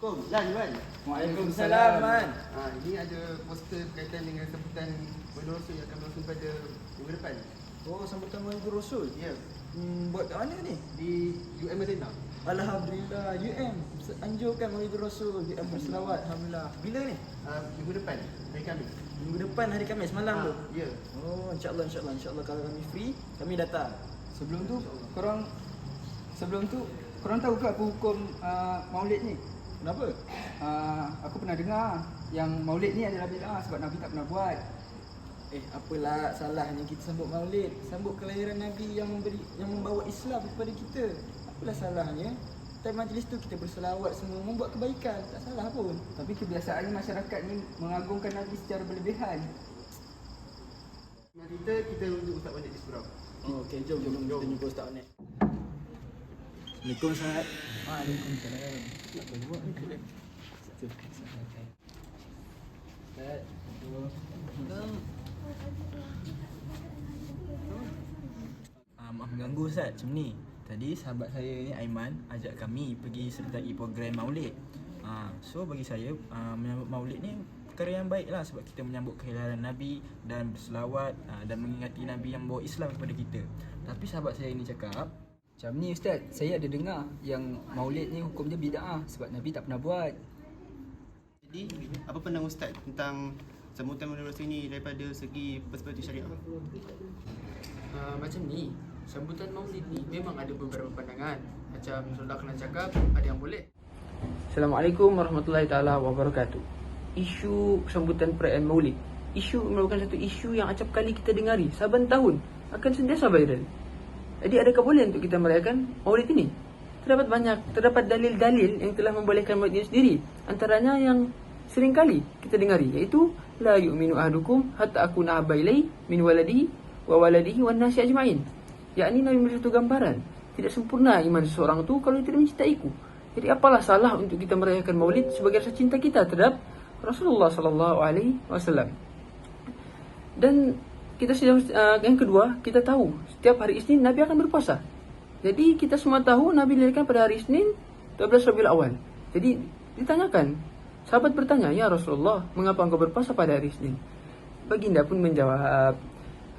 Assalamualaikum. Lan, Man. Waalaikumsalam, Man. Ini ada poster berkaitan dengan sambutan Bulan Rasul yang akan berlangsung pada minggu depan. Oh, sambutan Maulid Rasul. Ya, Buat kat mana ni? di UM Arena. Alhamdulillah, UM anjurkan Maulid Rasul, UM berselawat. Alhamdulillah. Bila ni? Minggu depan, hari Khamis. Minggu depan hari Khamis malam tu. Ya. Oh, insya-Allah kalau kami free, kami datang. Sebelum tu korang tahu ke apa hukum Maulid ni? Kenapa? Aku pernah dengar yang Maulid ni adalah bid'ah sebab Nabi tak pernah buat. Apalah salahnya kita sambut Maulid, sambut kelahiran Nabi yang membawa Islam kepada kita. Apalah salahnya? Time majlis tu kita berselawat semua, membuat kebaikan, tak salah pun. Tapi kebiasaannya masyarakat ni mengagungkan Nabi secara berlebihan. Dengan kita untuk Ustaz Wanik di surau. Oh, okey, jom kita jumpa Ustaz Wanik. Assalamualaikum Ustaz. Waalaikumsalam. Apa buat ni? Ustaz. Maaf mengganggu Ustaz, macam ni. Tadi sahabat saya ni Aiman ajak kami pergi sertai program Maulid. So bagi saya menyambut Maulid ni perkara yang baik lah, sebab kita menyambut kelahiran Nabi dan berselawat dan mengingati Nabi yang bawa Islam kepada kita. Tapi sahabat saya ni cakap Macam ni Ustaz, saya ada dengar yang Maulid ni hukum dia bid'ah sebab Nabi tak pernah buat. Jadi, apa pandangan Ustaz tentang sambutan Bulan Rasul ini daripada segi perspektif syariah? Macam ni, sambutan Maulid ni memang ada beberapa pandangan. Macam Rasulullah pernah cakap, ada yang boleh. Assalamualaikum warahmatullahi taala wabarakatuh. Isu sambutan perayaan Maulid, merupakan satu isu yang acap kali kita dengari saban tahun, akan sentiasa viral. Jadi adakah boleh untuk kita merayakan Maulid ini? Terdapat dalil-dalil yang telah membolehkan Maulid ini sendiri. Antaranya yang sering kali kita dengari, iaitu la yu'minu ahadukum hatta akuna habba ilai min waladihi wa waladihi wan nasi ajma'in. Yakni Nabi memberi satu gambaran, tidak sempurna iman seseorang tu kalau tidak mencintaiku. Jadi apalah salah untuk kita merayakan Maulid sebagai rasa cinta kita terhadap Rasulullah sallallahu alaihi wasallam. Dan kita yang kedua, kita tahu setiap hari Isnin Nabi akan berpuasa. Jadi kita semua tahu Nabi dilahirkan pada hari Isnin 12 Rabiul Awal. Jadi ditanyakan, sahabat bertanya, "Ya Rasulullah, mengapa engkau berpuasa pada hari Isnin?" Baginda pun menjawab,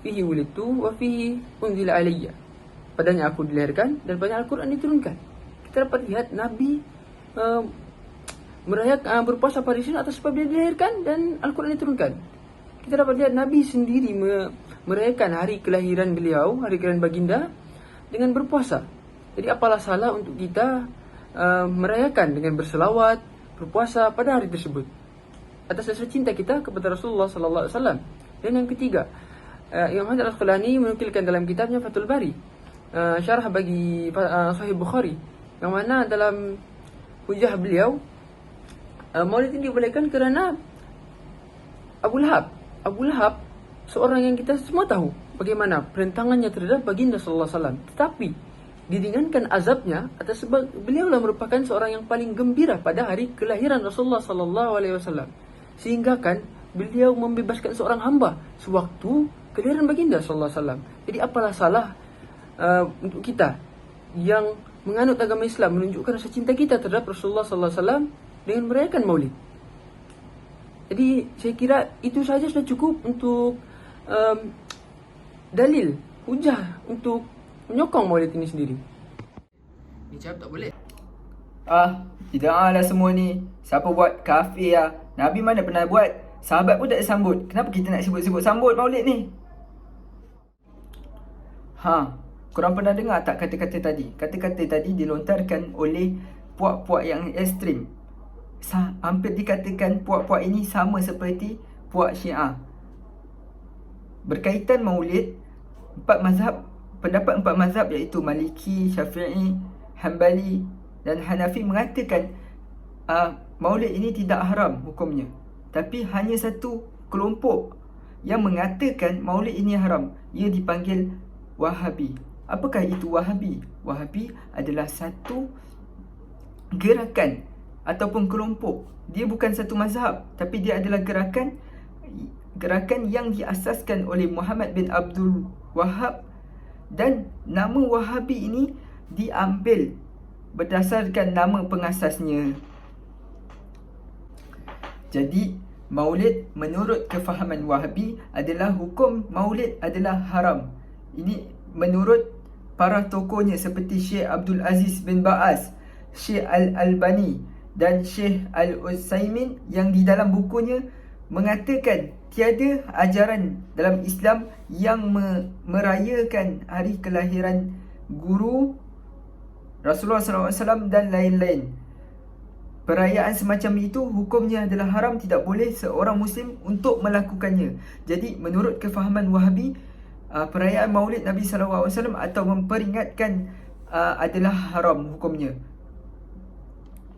"Fihi wulidtu wa fihi unzila alayya." Padanya aku dilahirkan dan padanya Al-Quran diturunkan. Kita dapat lihat Nabi merayakan berpuasa pada Isnin atas sebab dia dilahirkan dan Al-Quran diturunkan. Kita dapat lihat Nabi sendiri merayakan hari kelahiran beliau, hari kelahiran baginda, dengan berpuasa. Jadi apalah salah untuk kita merayakan dengan berselawat, berpuasa pada hari tersebut atas dasar cinta kita kepada Rasulullah sallallahu alaihi wasallam. Dan yang ketiga, Imam Hajar Al-Asqalani menukilkan dalam kitabnya Fathul Bari, syarah bagi Sahih Bukhari, yang mana dalam hujah beliau Maulid ini dibolehkan kerana Abu Lahab seorang yang kita semua tahu bagaimana perintangannya terhadap baginda sallallahu alaihi wasallam, tetapi diringankan azabnya atas sebab beliaulah merupakan seorang yang paling gembira pada hari kelahiran Rasulullah sallallahu alaihi wasallam, sehingga kan beliau membebaskan seorang hamba sewaktu kelahiran baginda sallallahu alaihi wasallam. Jadi apalah salah untuk kita yang menganut agama Islam menunjukkan rasa cinta kita terhadap Rasulullah sallallahu alaihi wasallam dengan merayakan Maulid. Jadi saya kira itu saja sudah cukup untuk dalil, hujah untuk menyokong Maulid ini sendiri. Dijawab tak boleh. Tidak lah semua ni. Siapa buat kafir lah. Nabi mana pernah buat. Sahabat pun tak ada sambut. Kenapa kita nak sebut-sebut sambut Maulid ni? Korang pernah dengar tak kata-kata tadi? Kata-kata tadi dilontarkan oleh puak-puak yang ekstrim. Hampir dikatakan puak-puak ini sama seperti puak Syiah. Berkaitan Maulid, pendapat empat mazhab iaitu Maliki, Syafi'i, Hanbali dan Hanafi mengatakan Maulid ini tidak haram hukumnya. Tapi hanya satu kelompok yang mengatakan Maulid ini haram. Ia dipanggil Wahabi. Apakah itu Wahabi? Wahabi adalah satu gerakan ataupun kelompok. Dia bukan satu mazhab, tapi dia adalah gerakan yang diasaskan oleh Muhammad bin Abdul Wahab, dan nama Wahabi ini diambil berdasarkan nama pengasasnya. Jadi maulid menurut kefahaman Wahabi adalah hukum maulid adalah haram. Ini menurut para tokohnya seperti Syekh Abdul Aziz bin Ba'az, Syekh Al-Albani dan Syekh Al-Utsaimin, yang di dalam bukunya mengatakan tiada ajaran dalam Islam yang merayakan hari kelahiran guru Rasulullah SAW dan lain-lain. Perayaan semacam itu hukumnya adalah haram, tidak boleh seorang Muslim untuk melakukannya. Jadi menurut kefahaman Wahabi, perayaan maulid Nabi SAW atau memperingatkan adalah haram hukumnya.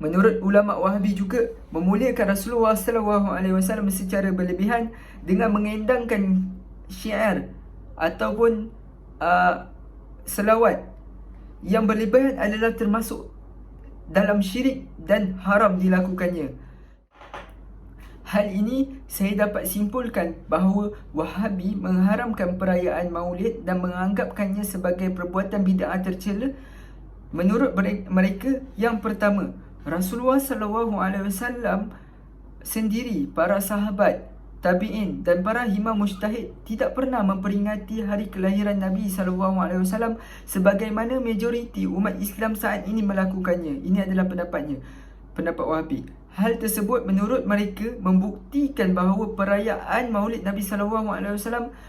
Menurut ulama Wahabi juga, memuliakan Rasulullah SAW secara berlebihan dengan mengendangkan syiar ataupun selawat yang berlebihan adalah termasuk dalam syirik dan haram dilakukannya. Hal ini saya dapat simpulkan bahawa Wahabi mengharamkan perayaan maulid dan menganggapkannya sebagai perbuatan bid'ah tercela. Menurut mereka, yang pertama, Rasulullah SAW sendiri, para sahabat, tabi'in dan para imam mujtahid tidak pernah memperingati hari kelahiran Nabi SAW sebagaimana majoriti umat Islam saat ini melakukannya. Ini adalah pendapat Wahabi. Hal tersebut menurut mereka membuktikan bahawa perayaan maulid Nabi SAW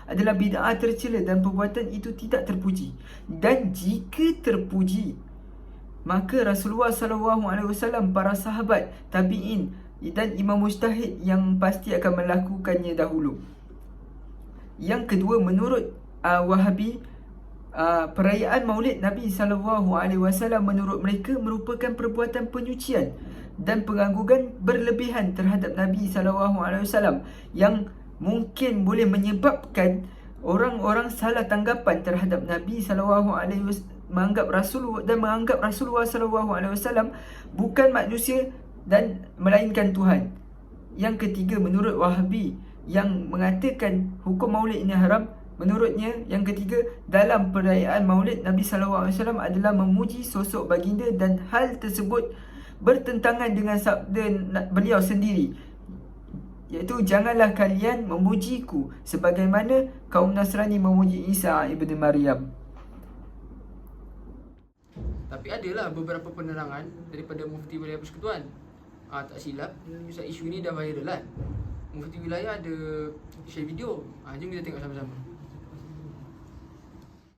adalah bid'ah tercela dan perbuatan itu tidak terpuji. Dan jika terpuji, maka Rasulullah SAW, para sahabat, tabi'in dan imam mujtahid yang pasti akan melakukannya dahulu. Yang kedua, menurut Wahabi, perayaan maulid Nabi SAW menurut mereka merupakan perbuatan penyucian dan pengangguran berlebihan terhadap Nabi SAW yang mungkin boleh menyebabkan orang-orang salah tanggapan terhadap Nabi SAW, menganggap Rasulullah SAW bukan manusia dan melainkan Tuhan. Yang ketiga, menurut Wahabi yang mengatakan hukum maulid ini haram, menurutnya yang ketiga, dalam perayaan maulid Nabi SAW adalah memuji sosok baginda, dan hal tersebut bertentangan dengan sabda beliau sendiri, iaitu janganlah kalian memujiku sebagaimana kaum Nasrani memuji Isa ibn Maryam. Tapi adalah beberapa penerangan daripada Mufti Wilayah Persekutuan. Tak silap, isu ini dah viral kan. Mufti Wilayah ada share video. Jom kita tengok sama-sama.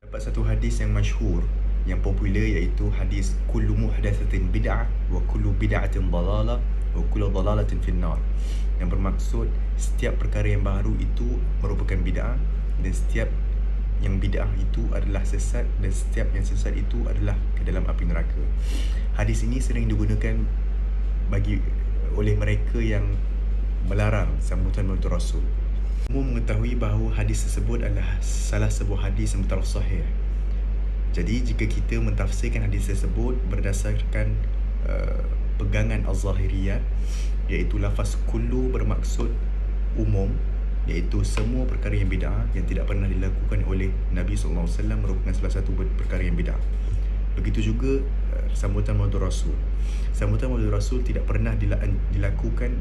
Dapat satu hadis yang masyhur, yang popular, iaitu hadis kullu muhdatsatin bid'ah wa kullu bid'atin dalalah wa kullu dalalatin finnar, yang bermaksud setiap perkara yang baru itu merupakan bid'ah, dan setiap yang bid'ah itu adalah sesat, dan setiap yang sesat itu adalah ke dalam api neraka. Hadis ini sering digunakan oleh mereka yang melarang sambutan maulid Rasul. Semua mengetahui bahawa hadis tersebut adalah salah sebuah hadis yang betul sahih. Jadi jika kita mentafsirkan hadis tersebut berdasarkan pegangan Az-Zahiriyah, iaitu lafaz kullu bermaksud umum, iaitu semua perkara yang bid'ah yang tidak pernah dilakukan oleh Nabi SAW merupakan salah satu perkara yang bid'ah. Begitu juga sambutan maulid Rasul. Sambutan maulid Rasul tidak pernah dilakukan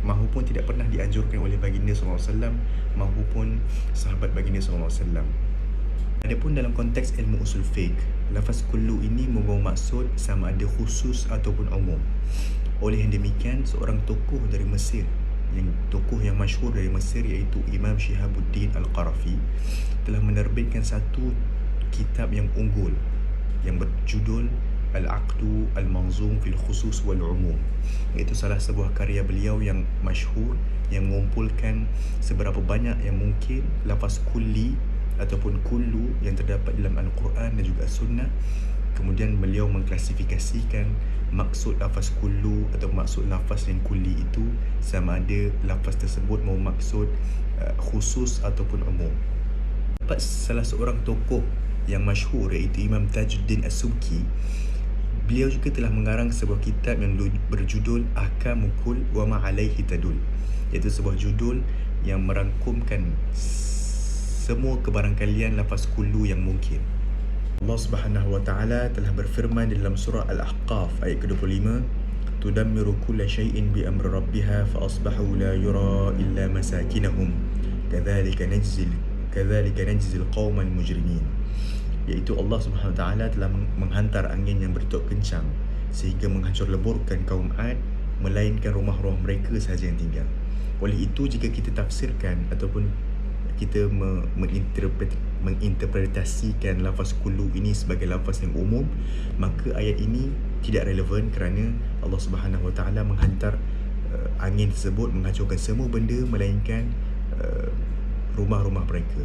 mahupun tidak pernah dianjurkan oleh baginda SAW mahupun sahabat baginda SAW. Adapun dalam konteks ilmu usul fiqh, lafaz kullu ini membawa maksud sama ada khusus ataupun umum. Oleh yang demikian, seorang tokoh dari Mesir, tokoh yang masyhur dari Mesir, iaitu Imam Shihabuddin Al-Qarafi, telah menerbitkan satu kitab yang unggul yang berjudul Al-Aqdu Al-Manzum fil Khusus wal Umum, iaitu salah sebuah karya beliau yang masyhur yang mengumpulkan seberapa banyak yang mungkin lafaz kulli ataupun kullu yang terdapat dalam Al-Quran dan juga Sunnah. Kemudian beliau mengklasifikasikan maksud lafaz kullu atau maksud lafaz yang kulli itu sama ada lafaz tersebut mau maksud khusus ataupun umum. Dapat salah seorang tokoh yang masyhur, iaitu Imam Tajuddin As-Subki, beliau juga telah mengarang sebuah kitab yang berjudul Ahkamul Kull wa ma alaihi tadul, iaitu sebuah judul yang merangkumkan semua kebarangkalian lafaz kullu yang mungkin. Allah Subhanahu wa taala telah berfirman di dalam surah Al-Ahqaf ayat ke-25, تدمر كل شيء بأمر ربها فأصبحوا لا يرى إلا مساكنهم كذلك نجزي القوم المجرمين. Iaitu Allah Subhanahu Wa Taala telah menghantar angin yang bertiup kencang sehingga menghancur leburkan kaum Ad, melainkan rumah-rumah mereka sahaja yang tinggal. Oleh itu, jika kita tafsirkan ataupun kita menginterpretasikan lafaz kullu ini sebagai lafaz yang umum, maka ayat ini tidak relevan kerana Allah Subhanahu Wa Taala menghantar angin tersebut menghancurkan semua benda melainkan rumah-rumah mereka.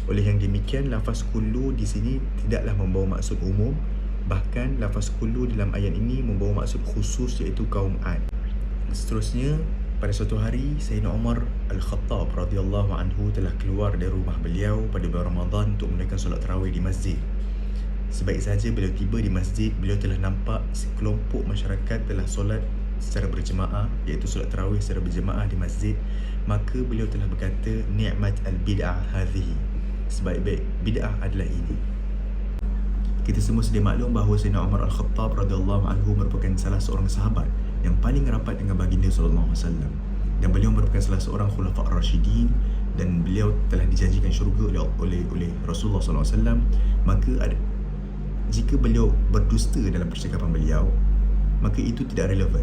Oleh yang demikian, lafaz kullu di sini tidaklah membawa maksud umum, bahkan lafaz kullu dalam ayat ini membawa maksud khusus, iaitu kaum Ad. Seterusnya, pada suatu hari Sayyidina Umar Al-Khattab radhiyallahu anhu telah keluar dari rumah beliau pada bulan Ramadan untuk menunaikan solat tarawih di masjid. Sebaik saja beliau tiba di masjid, beliau telah nampak sekelompok masyarakat telah solat secara berjemaah, iaitu solat tarawih secara berjemaah di masjid. Maka beliau telah berkata, ni'mat al-bid'ah hadhihi, sebaik-baik bid'ah adalah ini. Kita semua sedia maklum bahawa Sayyidina Umar Al-Khattab radhiyallahu anhu merupakan salah seorang sahabat yang paling rapat dengan baginda sallallahu alaihi wasallam, dan beliau merupakan salah seorang khulafa ar-rasyidin, dan beliau telah dijanjikan syurga oleh Rasulullah sallallahu alaihi wasallam. Maka jika beliau berdusta dalam percakapan beliau, maka itu tidak relevan.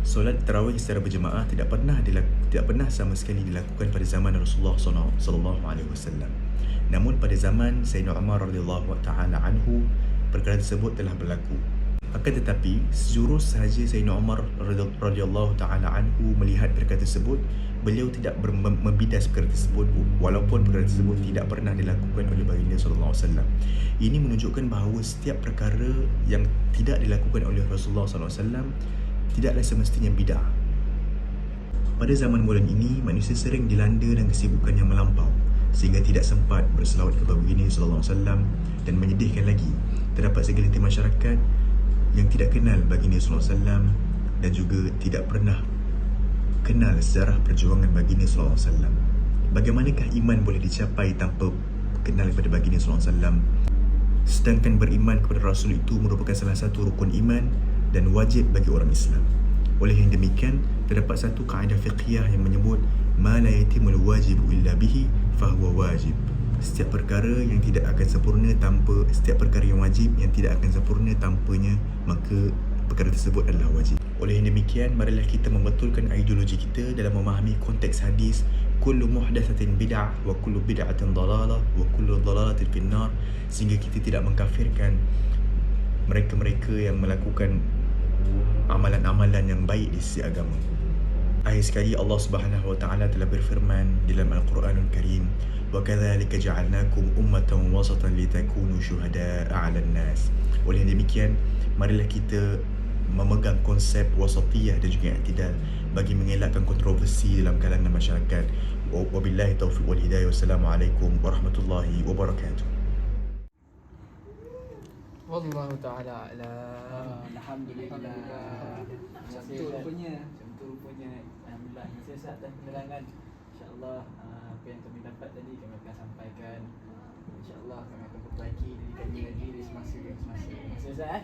Solat tarawih secara berjemaah tidak pernah sama sekali dilakukan pada zaman Rasulullah sallallahu alaihi wasallam. Namun pada zaman Sayyidina Umar radhiyallahu taala anhu, perkara tersebut telah berlaku. Akan tetapi, sejurus sahaja Sayyidina Umar radhiyallahu taala anhu melihat perkara tersebut, beliau tidak membidas perkara tersebut, walaupun perkara tersebut tidak pernah dilakukan oleh baginda sallallahu alaihi wasallam. Ini menunjukkan bahawa setiap perkara yang tidak dilakukan oleh Rasulullah sallallahu alaihi wasallam tidaklah semestinya bid'ah. Pada zaman moden ini, manusia sering dilanda dengan kesibukan yang melampau sehingga tidak sempat berselawat kepada baginda sallallahu alaihi wasallam, dan menyedihkan lagi, terdapat segelintir masyarakat yang tidak kenal baginda sallallahu alaihi wasallam dan juga tidak pernah kenal sejarah perjuangan baginda sallallahu alaihi wasallam. Bagaimanakah iman boleh dicapai tanpa kenal kepada baginda sallallahu alaihi wasallam? Sedangkan beriman kepada Rasul itu merupakan salah satu rukun iman dan wajib bagi orang Islam. Oleh yang demikian, terdapat satu kaedah fiqhiyah yang menyebut ma la yatimul wajibu illa bihi fahuwa wajib. Setiap perkara yang tidak akan sempurna setiap perkara yang wajib yang tidak akan sempurna tanpanya, maka perkara tersebut adalah wajib. Oleh yang demikian, marilah kita membetulkan ideologi kita dalam memahami konteks hadis kullu muhdatsatin bid'ah wa kullu bid'atin dalalah wa kullu dalalatin finnar, sehingga kita tidak mengkafirkan mereka-mereka yang melakukan amalan-amalan yang baik di sisi agama. Akhir sekali, Allah Subhanahu Wa Taala telah berfirman di dalam Al-Quranul Karim, wa kadzalika ja'alnakum ummatan wasatan litakunu syuhada'a 'alan nas. Oleh demikian, marilah kita memegang konsep wasatiyah dan juga i'tidal bagi mengelakkan kontroversi dalam kalangan masyarakat. Wabillahi taufiq wal hidayah. Wassalamualaikum warahmatullahi wabarakatuh. Wallahu ta'ala a'lam. Alhamdulillah. Macam tu rupanya. Alhamdulillah. Siasat dan penerangan, InsyaAllah apa yang kami dapat tadi kami akan sampaikan. InsyaAllah kami akan perbaiki diri kami lagi di semasa. Siasat